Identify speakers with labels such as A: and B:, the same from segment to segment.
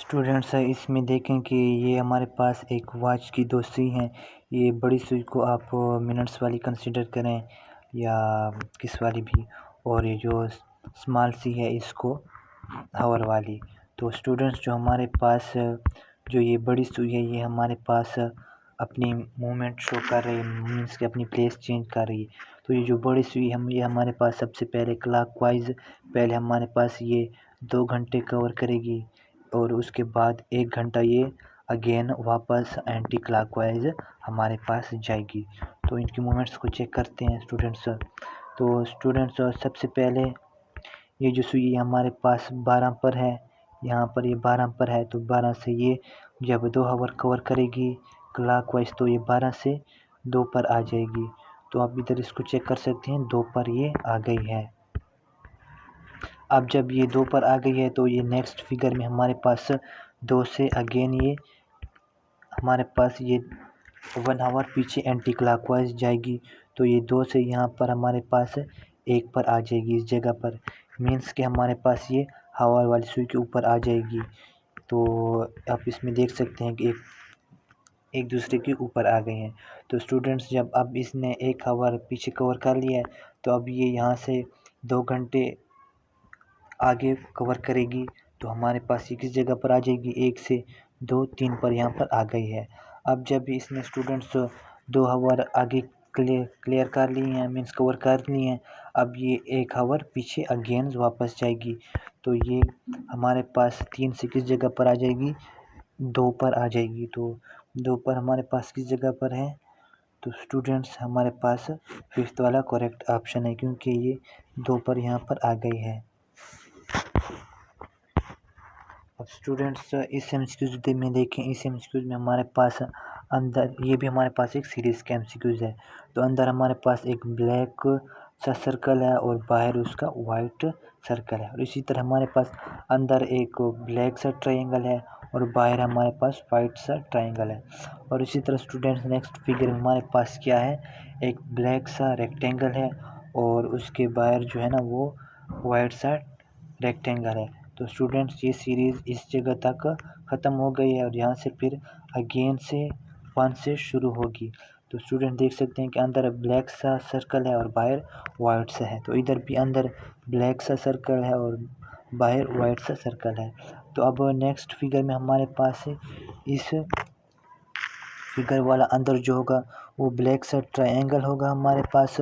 A: Students है इसमें देखें कि ये हमारे पास एक वॉच की दो सुई हैं। ये बड़ी सुई को आप मिनट्स वाली कंसीडर करें या किस वाली भी, और ये जो स्मॉल सी है इसको हावर वाली। तो स्टूडेंट्स जो हमारे पास जो ये बड़ी सुई है ये हमारे पास अपनी मूवमेंट शो कर रही है, मीन्स कि अपनी प्लेस चेंज कर रही है। तो ये जो बड़ी सुई हम ये हमारे पास सबसे पहले क्लॉकवाइज पहले हमारे पास ये 2 घंटे कवर करेगी और उसके बाद 1 घंटा ये अगेन वापस एंटी क्लॉकवाइज हमारे पास जाएगी। तो इनकी मूवमेंट्स को चेक करते हैं स्टूडेंट्स। तो स्टूडेंट्स सबसे पहले ये जो सुई हमारे पास 12 पर है, यहाँ पर ये 12 पर है, तो 12 से ये जब 2 आवर कवर करेगी क्लॉकवाइज तो ये 12 से 2 पर आ जाएगी। तो आप इधर इसको चेक कर सकते हैं, 2 पर ये आ गई है। अब जब ये 2 पर आ गई है तो ये नेक्स्ट फिगर में हमारे पास 2 से अगेन ये हमारे पास ये 1 आवर पीछे एंटी क्लॉकवाइज जाएगी। तो ये 2 से यहाँ पर हमारे पास 1 पर आ जाएगी इस जगह पर, मीन्स कि हमारे पास ये आवर वाली सुई के ऊपर आ जाएगी। तो आप इसमें देख सकते हैं कि एक दूसरे के ऊपर आ गए हैं। तो स्टूडेंट्स जब अब इसने 1 आवर पीछे कवर कर लिया है तो अब ये यहाँ से 2 घंटे आगे कवर करेगी। तो हमारे पास ये किस जगह पर आ जाएगी, 1 से 2 3 पर यहाँ पर आ गई है। अब जब इसने स्टूडेंट्स 2 आवर आगे क्लियर कर लिए हैं, मीन्स कवर कर लिए हैं, अब ये 1 आवर पीछे अगेन वापस जाएगी। तो ये हमारे पास 3 से किस जगह पर आ जाएगी, 2 पर आ जाएगी। तो 2 पर हमारे पास किस जगह पर है, तो स्टूडेंट्स हमारे पास 5th वाला करेक्ट ऑप्शन है, क्योंकि ये 2 पर यहाँ पर आ गई है। अब स्टूडेंट्स इस एमसीक्यूज में देखें, इस एमसीक्यूज में हमारे पास अंदर ये भी हमारे पास एक सीरीज़ का एमसीक्यूज है। तो अंदर हमारे पास एक ब्लैक सा सर्कल है और बाहर उसका वाइट सर्कल है, और इसी तरह हमारे पास अंदर एक ब्लैक सा ट्रायंगल है और बाहर हमारे पास वाइट सा ट्रायंगल है। और इसी तरह स्टूडेंट्स नेक्स्ट फिगर में हमारे पास क्या है, एक ब्लैक सा रेक्टेंगल है और उसके बाहर जो है ना वो वाइट सा रेक्टेंगल है। तो स्टूडेंट्स ये सीरीज़ इस जगह तक ख़त्म हो गई है और यहाँ से फिर अगेन से 1 से शुरू होगी। तो स्टूडेंट देख सकते हैं कि अंदर ब्लैक सा सर्कल है और बाहर वाइट सा है। तो इधर भी अंदर ब्लैक सा सर्कल है और बाहर वाइट सा सर्कल है। तो अब नेक्स्ट फिगर में हमारे पास इस फिगर वाला अंदर जो होगा वो ब्लैक सा ट्रायंगल होगा हमारे पास,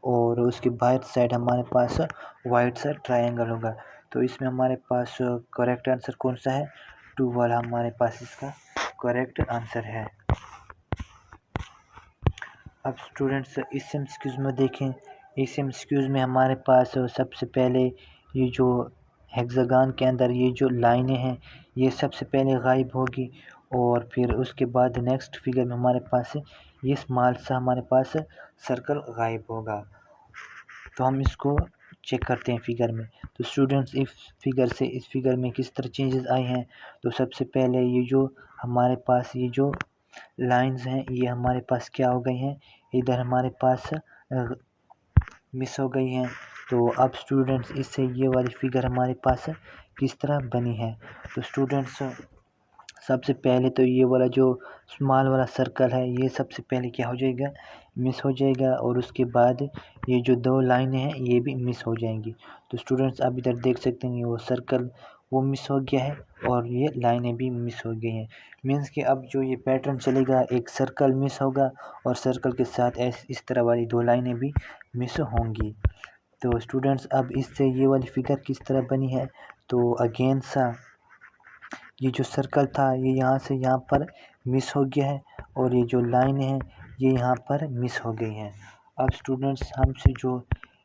A: और उसके बाहर साइड हमारे पास वाइट सा ट्रायंगल होगा। तो इसमें हमारे पास करेक्ट आंसर कौन सा है, 2 वाला हमारे पास इसका करेक्ट आंसर है। अब स्टूडेंट्स इस एमसीक्यूज में देखें, इस एमसीक्यूज में हमारे पास सबसे पहले ये जो हेक्सागन के अंदर ये जो लाइनें हैं ये सबसे पहले गायब होगी, और फिर उसके बाद नेक्स्ट फिगर में हमारे पास ये स्मॉल सा हमारे पास सर्कल गायब होगा। तो हम इसको चेक करते हैं फिगर में। तो स्टूडेंट्स इस फिगर से इस फिगर में किस तरह चेंजेस आए हैं, तो सबसे पहले ये जो हमारे पास ये जो लाइंस हैं ये हमारे पास क्या हो गई हैं, इधर हमारे पास मिस हो गई हैं। तो अब स्टूडेंट्स इससे ये वाली फिगर हमारे पास किस तरह बनी है, तो स्टूडेंट्स सबसे पहले तो ये वाला जो स्मॉल वाला सर्कल है ये सबसे पहले क्या हो जाएगा, मिस हो जाएगा, और उसके बाद ये जो 2 लाइनें हैं ये भी मिस हो जाएंगी। तो स्टूडेंट्स आप इधर देख सकते हैं वो सर्कल वो मिस हो गया है और ये लाइनें भी मिस हो गई हैं, मीन्स कि अब जो ये पैटर्न चलेगा एक सर्कल मिस होगा और सर्कल के साथ इस तरह वाली 2 लाइनें भी मिस होंगी। तो स्टूडेंट्स अब इससे ये वाली फिगर किस तरह बनी है, तो अगेन सा ये जो सर्कल था ये यहाँ से यहाँ पर मिस हो गया है और ये जो लाइन है ये यहाँ पर मिस हो गई हैं। अब स्टूडेंट्स हमसे जो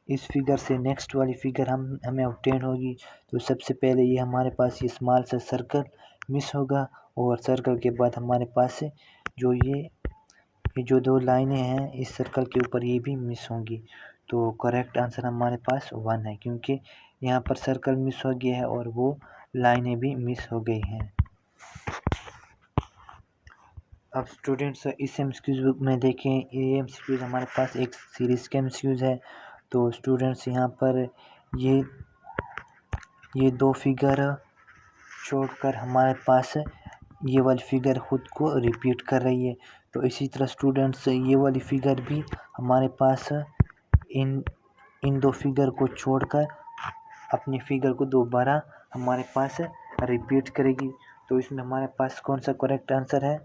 A: इस फिगर से नेक्स्ट वाली फिगर हमें ऑब्टेन होगी, तो सबसे पहले ये हमारे पास ये स्मॉल सा सर्कल मिस होगा और सर्कल के बाद हमारे पास जो ये जो 2 लाइनें हैं इस सर्कल के ऊपर ये भी मिस होंगी। तो करेक्ट आंसर हमारे पास 1 है, क्योंकि यहाँ पर सर्कल मिस हो गया है और वो लाइनें भी मिस हो गई हैं। अब स्टूडेंट्स इस एमसीक्यूज बुक में देखें, ये एमसीक्यूज हमारे पास एक सीरीज़ के एमसीक्यूज है। तो स्टूडेंट्स यहाँ पर ये 2 फिगर छोड़कर हमारे पास ये वाली फिगर ख़ुद को रिपीट कर रही है। तो इसी तरह स्टूडेंट्स ये वाली फिगर भी हमारे पास इन दो फिगर को छोड़कर अपनी फिगर को दोबारा हमारे पास रिपीट करेगी। तो इसमें हमारे पास कौन सा करेक्ट आंसर है?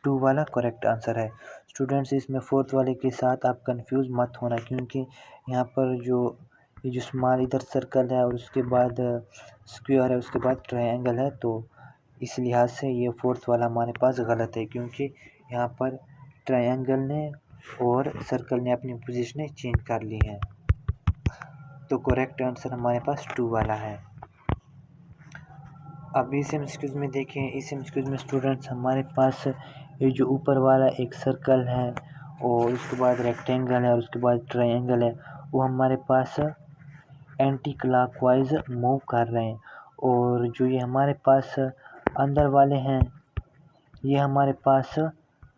A: 2 वाला करेक्ट आंसर है। स्टूडेंट्स इसमें 4th वाले के साथ आप कंफ्यूज मत होना, क्योंकि यहाँ पर ये जो स्मॉल इधर सर्कल है और उसके बाद स्क्वायर है, उसके बाद ट्रायंगल है, तो इस लिहाज से ये 4th वाला हमारे पास गलत है, क्योंकि यहाँ पर ट्रायंगल ने और सर्कल ने अपनी पोजीशनें चेंज कर ली हैं। तो करेक्ट आंसर हमारे पास 2 वाला है। अब इस एमसीक्यूज़ में देखें, इस एमसीक्यूज़ में स्टूडेंट्स हमारे पास ये जो ऊपर वाला एक सर्कल है और उसके बाद रेक्टेंगल है और उसके बाद ट्रायंगल है, वो हमारे पास एंटी क्लॉकवाइज मूव कर रहे हैं। और जो ये हमारे पास अंदर वाले हैं, ये हमारे पास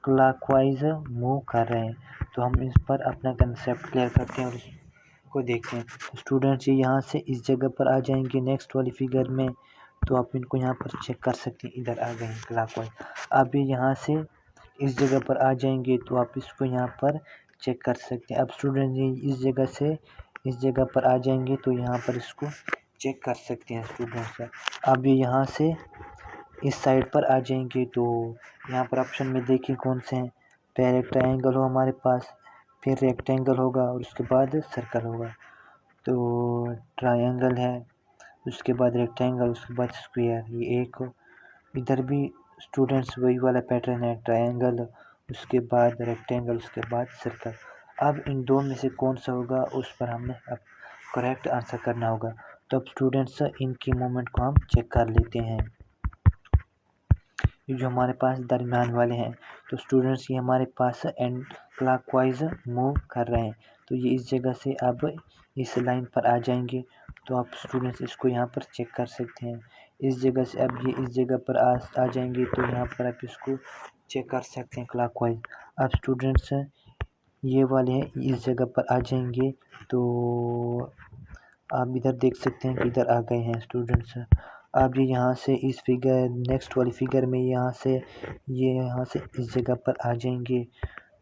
A: क्लॉकवाइज मूव कर रहे हैं। तो हम इस पर अपना कंसेप्ट क्लियर करते हैं और इसको देखते हैं। स्टूडेंट्स ये यहाँ से इस जगह पर आ जाएंगे नेक्स्ट वाली फिगर में, तो आप इनको यहाँ पर चेक कर सकते हैं, इधर आ गए हैं क्लॉकवाइज। अब ये यहाँ से इस जगह पर आ जाएंगे, तो आप इसको यहाँ पर चेक कर सकते हैं। अब स्टूडेंट ये इस जगह से इस जगह पर आ जाएंगे, तो यहाँ पर इसको चेक कर सकते हैं स्टूडेंट्स। अब ये यहाँ से इस साइड पर आ जाएंगे, तो यहाँ पर ऑप्शन में देखिए कौन से हैं। पहले ट्रायंगल हो हमारे पास, फिर रेक्टेंगल होगा और उसके बाद सर्कल होगा। तो ट्रायंगल है, उसके बाद रेक्टेंगल, उसके बाद स्क्वायर, ये एक। इधर भी स्टूडेंट्स वही वाला पैटर्न है, ट्रायंगल, उसके बाद रेक्टेंगल, उसके बाद सर्कल। अब इन दो में से कौन सा होगा, उस पर हमने अब करेक्ट आंसर करना होगा। तो अब स्टूडेंट्स इनकी मूवमेंट को हम चेक कर लेते हैं। ये जो हमारे पास दरमियान वाले हैं, तो स्टूडेंट्स ये हमारे पास एंड क्लॉकवाइज मूव कर रहे हैं। तो ये इस जगह से अब इस लाइन पर आ जाएंगे, तो आप स्टूडेंट्स इसको यहाँ पर चेक कर सकते हैं। इस जगह से अब ये इस जगह पर आ जाएंगे, तो यहाँ पर आप इसको चेक कर सकते हैं क्लॉकवाइज। अब स्टूडेंट्स ये वाले हैं, इस जगह पर आ जाएंगे, तो आप इधर देख सकते हैं कि इधर आ गए हैं स्टूडेंट्स। अब ये यहाँ से इस फिगर नेक्स्ट वाली फिगर में यहाँ से इस जगह पर आ जाएंगे।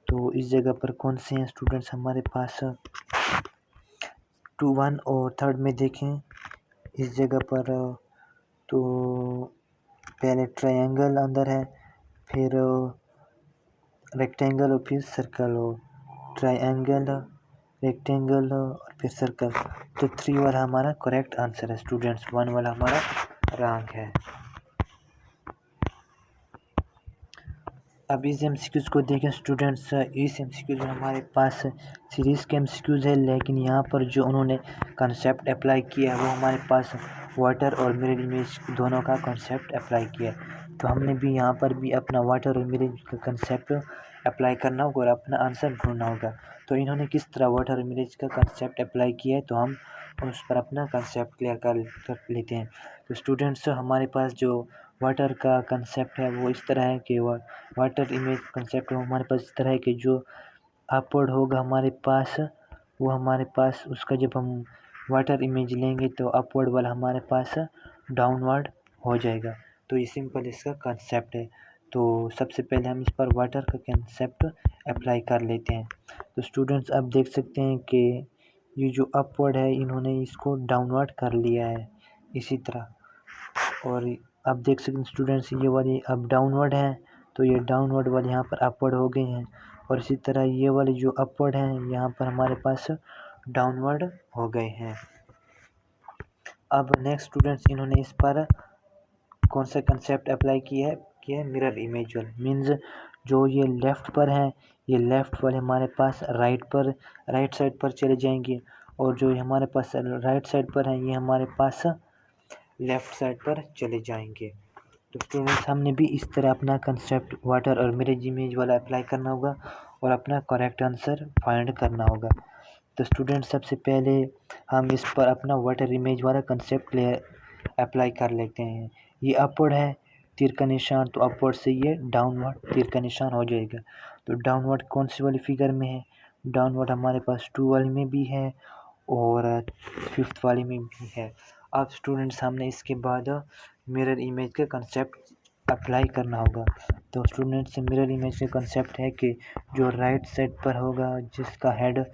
A: तो इस जगह पर कौन से हैं स्टूडेंट्स हमारे पास? 2, 1 और 3rd में देखें इस जगह पर, तो पहले ट्रायंगल अंदर है, फिर रेक्टेंगल और फिर सर्कल हो, ट्रायंगल, रेक्टेंगल और फिर सर्कल। तो 3 वाला हमारा करेक्ट आंसर है स्टूडेंट्स, 1 वाला हमारा रॉन्ग है। अब इस एमसीक्यूज़ को देखें स्टूडेंट्स, इस एमसीक्यूज़ में हमारे पास सीरीज़ के एमसीक्यूज़ है, लेकिन यहाँ पर जो उन्होंने कंसेप्ट अप्लाई किया है वो हमारे पास वाटर और मिरर इमेज दोनों का कंसेप्ट अप्लाई किया है। तो हमने भी यहाँ पर भी अपना वाटर और मिरर का कंसेप्ट अप्लाई करना होगा और अपना आंसर ढूंढना होगा। तो इन्होंने किस तरह वाटर और मिरर का कंसेप्ट अप्लाई किया है, तो हम उस पर अपना कंसेप्ट क्लियर कर लेते हैं। तो स्टूडेंट्स हमारे पास जो वाटर का कंसेप्ट है वो इस तरह है कि वाटर इमेज कंसेप्ट हमारे पास इस तरह है कि जो अपवर्ड होगा हमारे पास, वो हमारे पास उसका जब हम वाटर इमेज लेंगे तो अपवर्ड वाला हमारे पास डाउनवर्ड हो जाएगा। तो ये सिंपल इसका कंसेप्ट है। तो सबसे पहले हम इस पर वाटर का कंसेप्ट अप्लाई कर लेते हैं। तो स्टूडेंट्स आप देख सकते हैं कि ये जो अपवर्ड है इन्होंने इसको डाउनवर्ड कर लिया है इसी तरह, और आप देख सकते हैं स्टूडेंट्स ये वाली अब डाउनवर्ड है, तो ये डाउनवर्ड वाले यहाँ पर अपवर्ड हो गए हैं, और इसी तरह ये वाले जो अपवर्ड हैं यहाँ पर हमारे पास डाउनवर्ड हो गए हैं। अब नेक्स्ट स्टूडेंट्स इन्होंने इस पर कौन सा कंसेप्ट अप्लाई किया है कि मिरर इमेज वाला, मीन्स जो ये लेफ़्ट पर हैं ये लेफ़्ट वाले हमारे पास राइट साइड पर चले जाएंगे, और जो हमारे पास राइट साइड पर हैं ये हमारे पास लेफ़्ट साइड पर चले जाएंगे। तो स्टूडेंट्स हमने भी इस तरह अपना कंसेप्ट वाटर और मिरर इमेज वाला अप्लाई करना होगा और अपना करेक्ट आंसर फाइंड करना होगा। तो स्टूडेंट्स सबसे पहले हम इस पर अपना वाटर इमेज वाला कंसेप्ट अप्लाई कर लेते हैं। ये अपवर्ड है तीर का निशान, तो अपवर्ड से ये डाउनवर्ड तीर का निशान हो जाएगा। तो डाउनवर्ड कौन सी वाली फिगर में है? डाउनवर्ड हमारे पास 2 वाली में भी है और 5th वाली में भी है। अब स्टूडेंट्स हमने इसके बाद मिरर इमेज का कंसेप्ट अप्लाई करना होगा। तो स्टूडेंट्स मिरर इमेज का कंसेप्ट है कि जो राइट साइड पर होगा जिसका हेड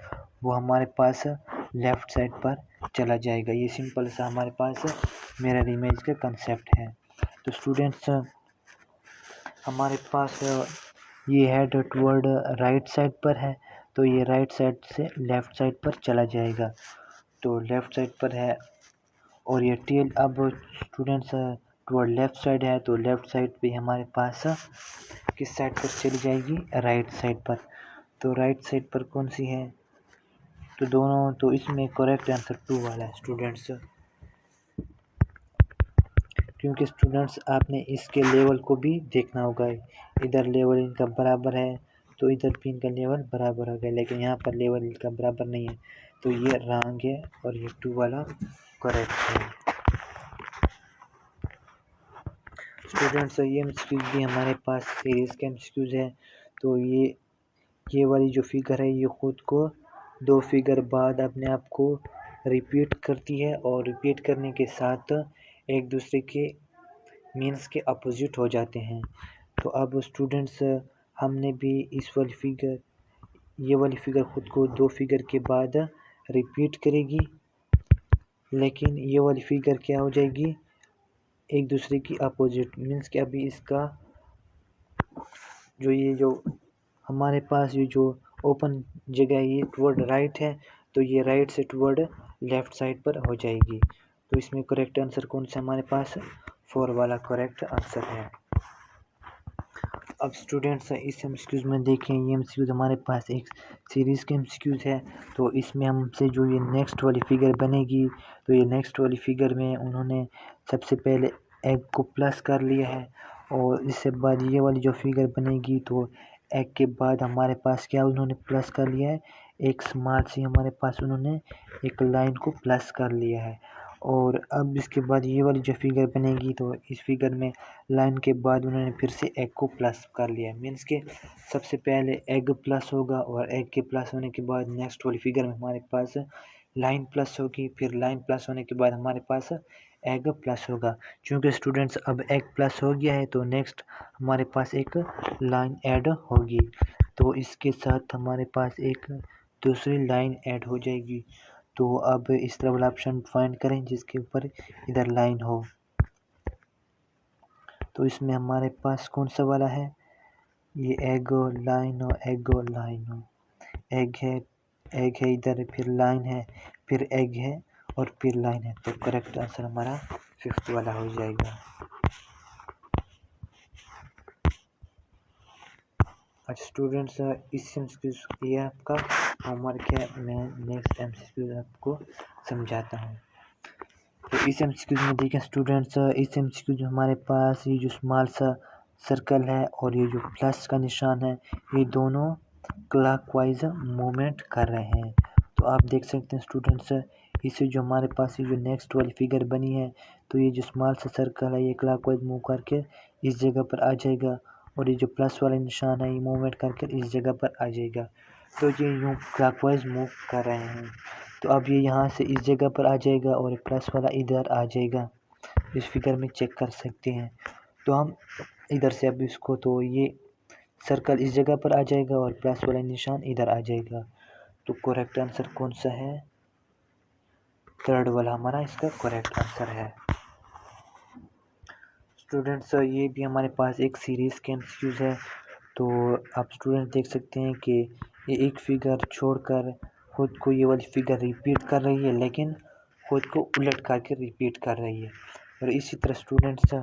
A: वो हमारे पास लेफ़्ट साइड पर चला जाएगा। ये सिंपल सा हमारे पास मिरर इमेज का कंसेप्ट है। तो स्टूडेंट्स हमारे पास ये हेड टुवर्ड राइट साइड पर है, तो ये राइट साइड से लेफ़्ट साइड पर चला जाएगा। तो लेफ़्ट साइड पर है और ये टेल अब स्टूडेंट्स टुवर्ड लेफ़्ट साइड है, तो लेफ़्ट साइड पे हमारे पास किस साइड पर चली जाएगी, राइट साइड पर। तो राइट साइड पर कौन सी है, तो दोनों, तो इसमें करेक्ट आंसर 2 वाला है स्टूडेंट्स। क्योंकि स्टूडेंट्स आपने इसके लेवल को भी देखना होगा, इधर लेवल इनका बराबर है तो इधर भी इनका लेवल बराबर होगा, लेकिन यहाँ पर लेवल इनका बराबर नहीं है, तो ये रॉन्ग है और ये 2 वाला करेक्ट है। स्टूडेंट्स ये एमसीक्यूज भी हमारे पास सीरीज के एमसीक्यूज है। तो ये वाली जो फिगर है ये खुद को 2 फिगर बाद अपने आप को रिपीट करती है और रिपीट करने के साथ एक दूसरे के मीन्स के अपोजिट हो जाते हैं। तो अब स्टूडेंट्स हमने भी ये वाली फिगर खुद को 2 फिगर के बाद रिपीट करेगी, लेकिन ये वाली फिगर क्या हो जाएगी, एक दूसरे की अपोजिट। मीन्स कि अभी इसका जो हमारे पास ये जो ओपन जगह है ये टुवर्ड राइट है, तो ये राइट से टुवर्ड लेफ़्ट साइड पर हो जाएगी। तो इसमें करेक्ट आंसर कौन सा हमारे पास 4 वाला करेक्ट आंसर है। अब स्टूडेंट्स इस एमसीक्यूज में देखें, ये एमसीक्यूज हमारे पास एक सीरीज़ के एमसीक्यूज है। तो इसमें हमसे जो ये नेक्स्ट वाली फिगर बनेगी, तो ये नेक्स्ट वाली फिगर में उन्होंने सबसे पहले एग को प्लस कर लिया है और इससे बाद ये वाली जो फिगर बनेगी तो एग के बाद हमारे पास क्या उन्होंने प्लस कर लिया है, एक स्मॉल सी हमारे पास उन्होंने एक लाइन को प्लस कर लिया है। और अब इसके बाद ये वाली जो फिगर बनेगी तो इस फिगर में लाइन के बाद उन्होंने फिर से एग को प्लस कर लिया है। मीन्स के सबसे पहले एग प्लस होगा और एग के प्लस होने के बाद नेक्स्ट वाली फिगर में हमारे पास लाइन प्लस होगी, फिर लाइन प्लस होने के बाद हमारे पास एग प्लस होगा। चूँकि स्टूडेंट्स अब एग प्लस हो गया है तो नेक्स्ट हमारे पास एक लाइन ऐड होगी, तो इसके साथ हमारे पास एक दूसरी लाइन ऐड हो जाएगी। तो अब इस तरह वाला ऑप्शन फाइंड करें जिसके ऊपर इधर लाइन हो। तो इसमें हमारे पास कौन सा वाला है, ये एग लाइन हो, एग लाइन हो, एग है इधर, फिर लाइन है, फिर एग है और फिर लाइन है। तो करेक्ट आंसर हमारा 5th वाला हो जाएगा। अच्छा स्टूडेंट्स इस एमसीक्यू ये आपका होमवर्क है, मैं नेक्स्ट एमसीक्यू आपको समझाता हूँ। तो इस एमसीक्यू में देखें स्टूडेंट्स, इस एमसीक्यू हमारे पास ये जो स्मॉल सा सर्कल है और ये जो प्लस का निशान है ये दोनों क्लॉकवाइज मूवमेंट कर रहे हैं। तो आप देख सकते हैं स्टूडेंट्स, इससे जो हमारे पास ये जो नेक्स्ट वाली फिगर बनी है तो ये जो स्मॉल सा सर्कल है ये क्लॉकवाइज मूव करके इस जगह पर आ जाएगा और ये जो प्लस वाला निशान है ये मूवमेंट करके इस जगह पर आ जाएगा। तो ये यूँ क्लॉकवाइज मूव कर रहे हैं। तो अब ये यहाँ से इस जगह पर आ जाएगा और प्लस वाला इधर आ जाएगा, इस फिगर में चेक कर सकते हैं। तो हम इधर से अब इसको, तो ये सर्कल इस जगह पर आ जाएगा और प्लस वाला निशान इधर आ जाएगा। तो करेक्ट आंसर कौन सा है, 3rd वाला हमारा इसका करेक्ट आंसर है। स्टूडेंट्स ये भी हमारे पास एक सीरीज़ के एमसीक्यूज है। तो आप स्टूडेंट देख सकते हैं कि ये एक फिगर छोड़कर खुद को ये वाली फिगर रिपीट कर रही है, लेकिन खुद को उलट करके रिपीट कर रही है। और इसी तरह स्टूडेंट्स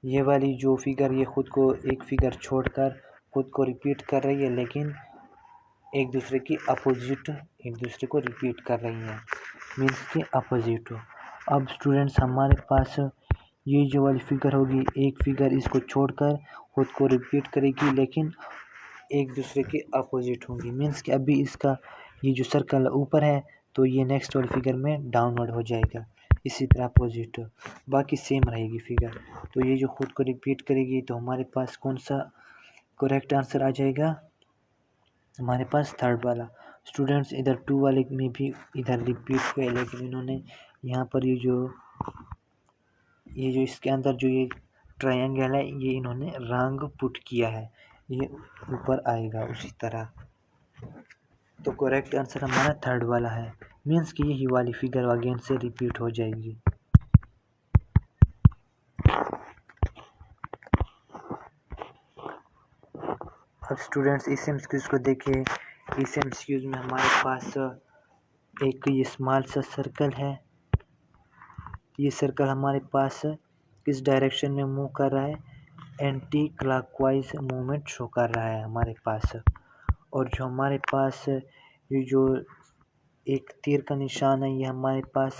A: ये वाली जो फिगर ये खुद को एक फिगर छोड़कर खुद को रिपीट कर रही है, लेकिन एक दूसरे की अपोजिट एक दूसरे को रिपीट कर रही हैं, मीन्स के अपोजिट हो। अब स्टूडेंट्स हमारे पास ये जो वाली फिगर होगी, एक फिगर इसको छोड़कर खुद को रिपीट करेगी लेकिन एक दूसरे के अपोजिट होंगी। मीन्स कि अभी इसका ये जो सर्कल ऊपर है तो ये नेक्स्ट वाली फिगर में डाउनवर्ड हो जाएगा, इसी तरह अपोजिट बाकी सेम रहेगी फिगर। तो ये जो खुद को रिपीट करेगी तो हमारे पास कौन सा करेक्ट आंसर आ जाएगा, हमारे पास 3rd वाला। स्टूडेंट्स इधर 2 वाले में भी इधर रिपीट हुए, लेकिन इन्होंने यहाँ पर ये जो ये जो इसके अंदर जो ये ट्रायंगल है ये इन्होंने रंग पुट किया है, ये ऊपर आएगा उसी तरह। तो करेक्ट आंसर हमारा थर्ड वाला है, मीन्स कि यही वाली फिगर अगेन से रिपीट हो जाएगी। अब स्टूडेंट्स इस एमसीक्यूज को देखिए। इस एमसीक्यूज में हमारे पास एक ये स्मॉल सा सर्कल है, ये सर्कल हमारे पास किस डायरेक्शन में मूव कर रहा है, एंटी क्लॉकवाइज मूवमेंट शो कर रहा है हमारे पास। और जो हमारे पास ये जो एक तीर का निशान है ये हमारे पास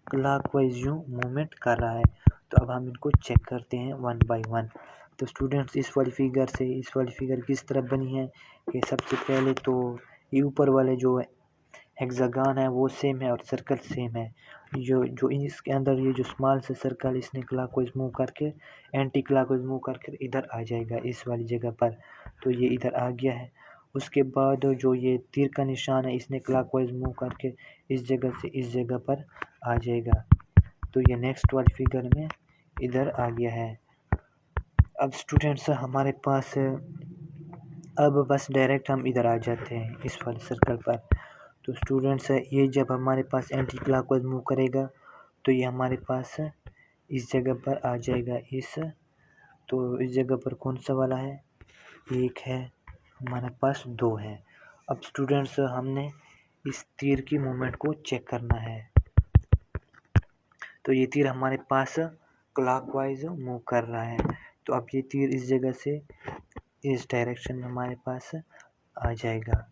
A: क्लॉकवाइज यूँ मूवमेंट कर रहा है। तो अब हम इनको चेक करते हैं वन बाय वन। तो स्टूडेंट्स इस वाली फिगर किस तरह बनी है कि सबसे पहले तो ये ऊपर वाले जो हेक्सागन है वो सेम है और सर्कल सेम है। जो इसके अंदर ये जो स्मॉल सा सर्कल इसने क्लॉकवाइज मूव करके एंटी क्लॉकवाइज मूव करके इधर आ जाएगा इस वाली जगह पर, तो ये इधर आ गया है। उसके बाद जो ये तीर का निशान है इसने क्लॉकवाइज मूव करके इस जगह से इस जगह पर आ जाएगा, तो ये नेक्स्ट वाली फिगर में इधर आ गया है। अब स्टूडेंट्स हमारे पास अब बस डायरेक्ट हम इधर आ जाते हैं इस वाले सर्कल पर। तो स्टूडेंट्स ये जब हमारे पास एंटी क्लॉकवाइज मूव करेगा तो ये हमारे पास इस जगह पर आ जाएगा तो इस जगह पर कौन सा वाला है, एक है, हमारे पास दो है। अब स्टूडेंट्स हमने इस तीर की मूवमेंट को चेक करना है। तो ये तीर हमारे पास क्लॉकवाइज मूव कर रहा है, तो अब ये तीर इस जगह से इस डायरेक्शन में हमारे पास आ जाएगा।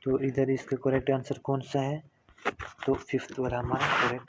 A: तो इधर इसका करेक्ट आंसर कौन सा है, तो फिफ्थ वाला हमारा करेक्ट